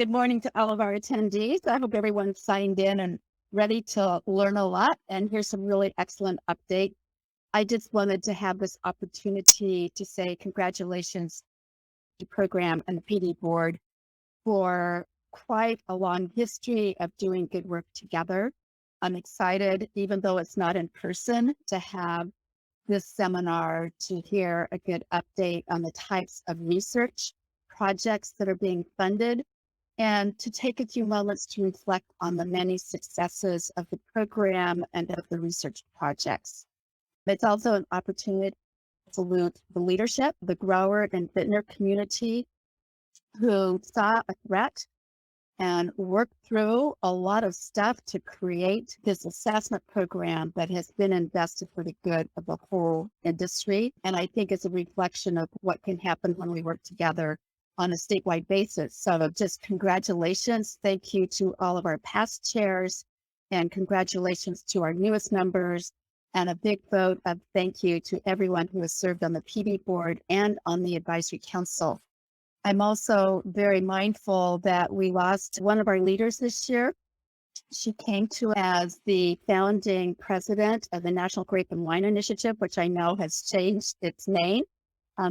Good morning to all of our attendees. I hope everyone's signed in and ready to learn a lot. And here's some really excellent update. I just wanted to have this opportunity to say congratulations to the program and the PD board for quite a long history of doing good work together. I'm excited, even though it's not in person, to have this seminar to hear a good update on the types of research projects that are being funded and to take a few moments to reflect on the many successes of the program and of the research projects. It's also an opportunity to salute the leadership, the grower and vintner community who saw a threat and worked through a lot of stuff to create this assessment program that has been invested for the good of the whole industry. And I think it's a reflection of what can happen when we work together on a statewide basis. So just congratulations. Thank you to all of our past chairs and congratulations to our newest members and a big vote of thank you to everyone who has served on the PD board and on the advisory council. I'm also very mindful that we lost one of our leaders this year. She came to as the founding president of the National Grape and Wine Initiative, which I know has changed its name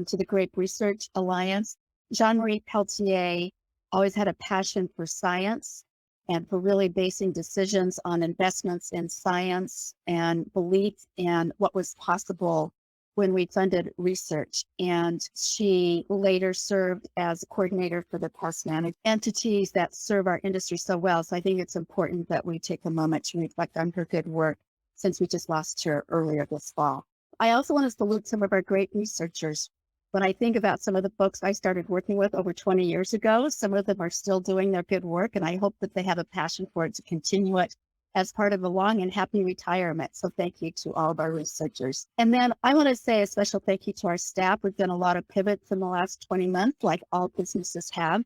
to the Grape Research Alliance. Jean-Marie Pelletier always had a passion for science and for really basing decisions on investments in science and belief in what was possible when we funded research. And she later served as a coordinator for the pest management entities that serve our industry so well. So I think it's important that we take a moment to reflect on her good work since we just lost her earlier this fall. I also want to salute some of our great researchers. When I think about some of the folks I started working with over 20 years ago, some of them are still doing their good work, and I hope that they have a passion for it to continue it as part of a long and happy retirement. So thank you to all of our researchers. And then I want to say a special thank you to our staff. We've done a lot of pivots in the last 20 months, like all businesses have.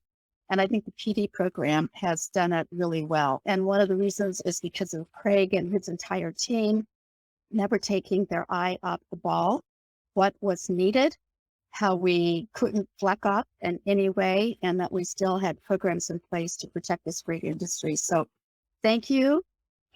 And I think the PD program has done it really well. And one of the reasons is because of Craig and his entire team never taking their eye off the ball, what was needed, how we couldn't fleck up in any way, and that we still had programs in place to protect this great industry. So thank you.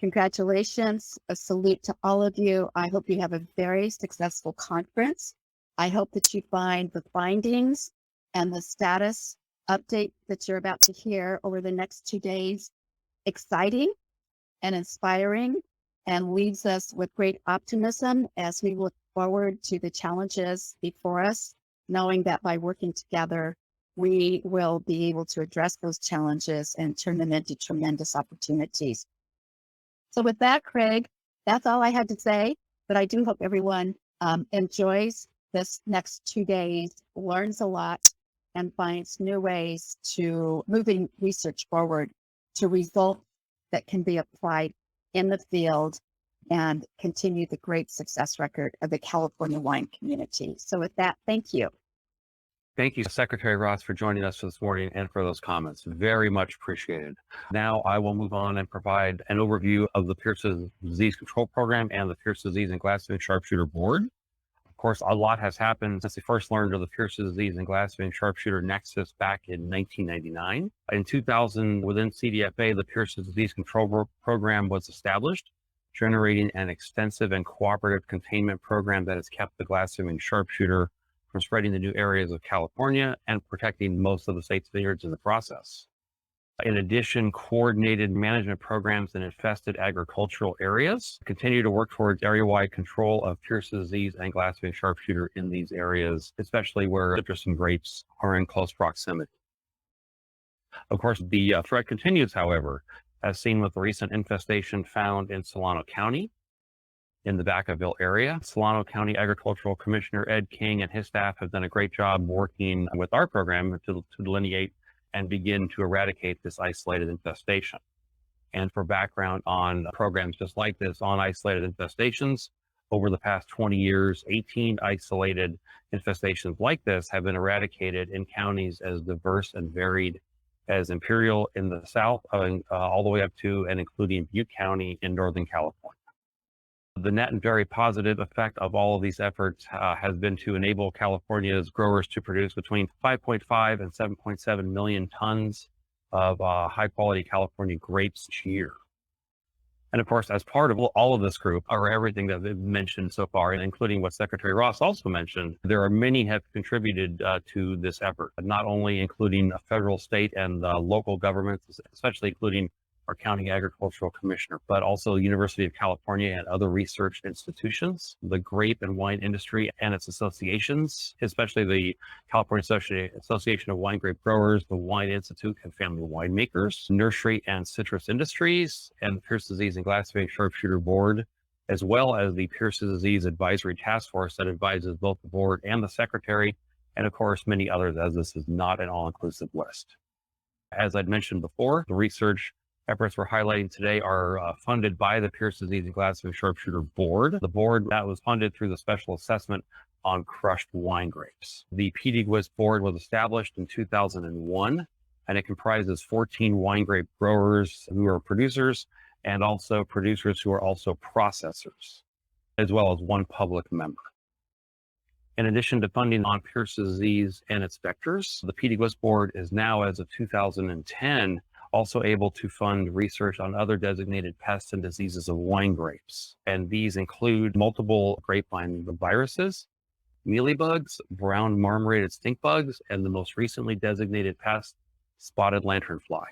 Congratulations. A salute to all of you. I hope you have a very successful conference. I hope that you find the findings and the status update that you're about to hear over the next 2 days exciting and inspiring and leaves us with great optimism as we look forward to the challenges before us, knowing that by working together, we will be able to address those challenges and turn them into tremendous opportunities. So with that, Craig, that's all I had to say, but I do hope everyone enjoys this next 2 days, learns a lot, and finds new ways to moving research forward to results that can be applied in the field and continue the great success record of the California wine community. So with that, thank you. Thank you, Secretary Ross, for joining us this morning and for those comments. Very much appreciated. Now I will move on and provide an overview of the Pierce's Disease Control Program and the Pierce Disease and Glasswing Sharpshooter Board. Of course, a lot has happened since we first learned of the Pierce Disease and Glasswing Sharpshooter Nexus back in 1999. In 2000, within CDFA, the Pierce Disease Control Program was established, generating an extensive and cooperative containment program that has kept the glasswing sharpshooter from spreading to new areas of California and protecting most of the state's vineyards in the process. In addition, coordinated management programs in infested agricultural areas continue to work towards area-wide control of Pierce disease and glasswing sharpshooter in these areas, especially where citrus and grapes are in close proximity. Of course, the threat continues, however, as seen with the recent infestation found in Solano County, in the Vacaville area. Solano County Agricultural Commissioner Ed King and his staff have done a great job working with our program to delineate and begin to eradicate this isolated infestation. And for background on programs just like this on isolated infestations, over the past 20 years, 18 isolated infestations like this have been eradicated in counties as diverse and varied as Imperial in the south, all the way up to and including Butte County in Northern California. The net and very positive effect of all of these efforts has been to enable California's growers to produce between 5.5 and 7.7 million tons of high quality California grapes each year. And of course, as part of all of this group, or everything that we've mentioned so far, including what Secretary Ross also mentioned, there are many have contributed to this effort, not only including federal, state, and local governments, especially including our county agricultural commissioner, but also the University of California and other research institutions, the grape and wine industry and its associations, especially the California Association of Wine Grape Growers, the Wine Institute and Family Winemakers, Nursery and Citrus Industries, and the Pierce Disease and Glassfang Sharpshooter Board, as well as the Pierce Disease Advisory Task Force that advises both the board and the secretary, and of course, many others, as this is not an all-inclusive list. As I'd mentioned before, the research efforts we're highlighting today are funded by the Pierce Disease and Glassfang Sharpshooter Board, the board that was funded through the special assessment on crushed wine grapes. The PD-GWSS board was established in 2001, and it comprises 14 wine grape growers who are producers and also producers who are also processors, as well as one public member. In addition to funding on Pierce disease and its vectors, the PD-GWSS board is now, as of 2010, also able to fund research on other designated pests and diseases of wine grapes. And these include multiple grapevine viruses, mealybugs, brown marmorated stink bugs, and the most recently designated pest, spotted lanternfly.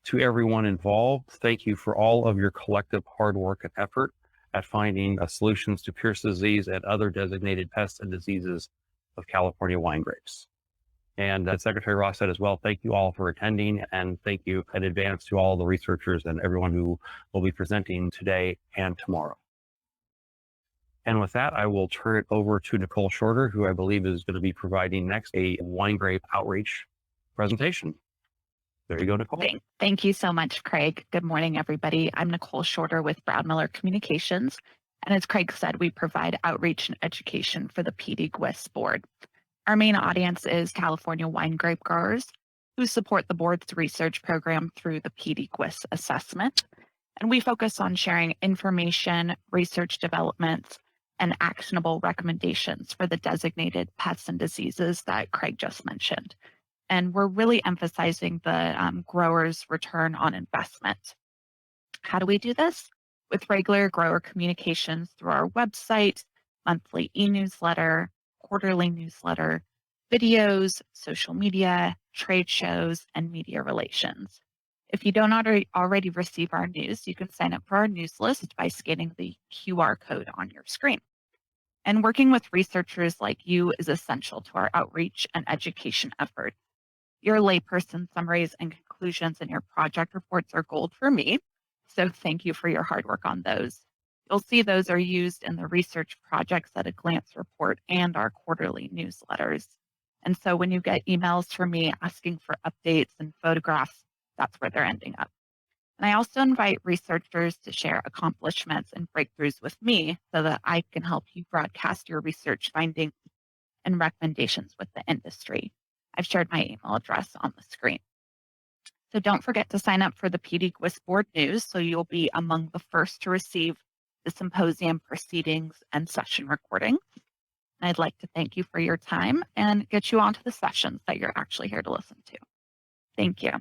To everyone involved, thank you for all of your collective hard work and effort at finding solutions to Pierce disease and other designated pests and diseases of California wine grapes. And as Secretary Ross said as well, thank you all for attending, and thank you in advance to all the researchers and everyone who will be presenting today and tomorrow. And with that, I will turn it over to Nicole Shorter, who I believe is going to be providing next a wine grape outreach presentation. There you go, Nicole. Thank you so much, Craig. Good morning, everybody. I'm Nicole Shorter with Brown Miller Communications. And as Craig said, we provide outreach and education for the PD-GWSS board. Our main audience is California wine grape growers who support the board's research program through the PD-GWSS assessment. And we focus on sharing information, research developments, and actionable recommendations for the designated pests and diseases that Craig just mentioned. And we're really emphasizing the growers' return on investment. How do we do this? With regular grower communications through our website, monthly e-newsletter, quarterly newsletter, videos, social media, trade shows, and media relations. If you don't already receive our news, you can sign up for our news list by scanning the QR code on your screen. And working with researchers like you is essential to our outreach and education efforts. Your layperson summaries and conclusions in your project reports are gold for me, so thank you for your hard work on those. You'll see those are used in the research projects at a glance report and our quarterly newsletters. And so when you get emails from me asking for updates and photographs, that's where they're ending up. And I also invite researchers to share accomplishments and breakthroughs with me so that I can help you broadcast your research findings and recommendations with the industry. I've shared my email address on the screen. So don't forget to sign up for the PD-GWSS board news so you'll be among the first to receive the symposium proceedings and session recordings. And I'd like to thank you for your time and get you onto the sessions that you're actually here to listen to. Thank you.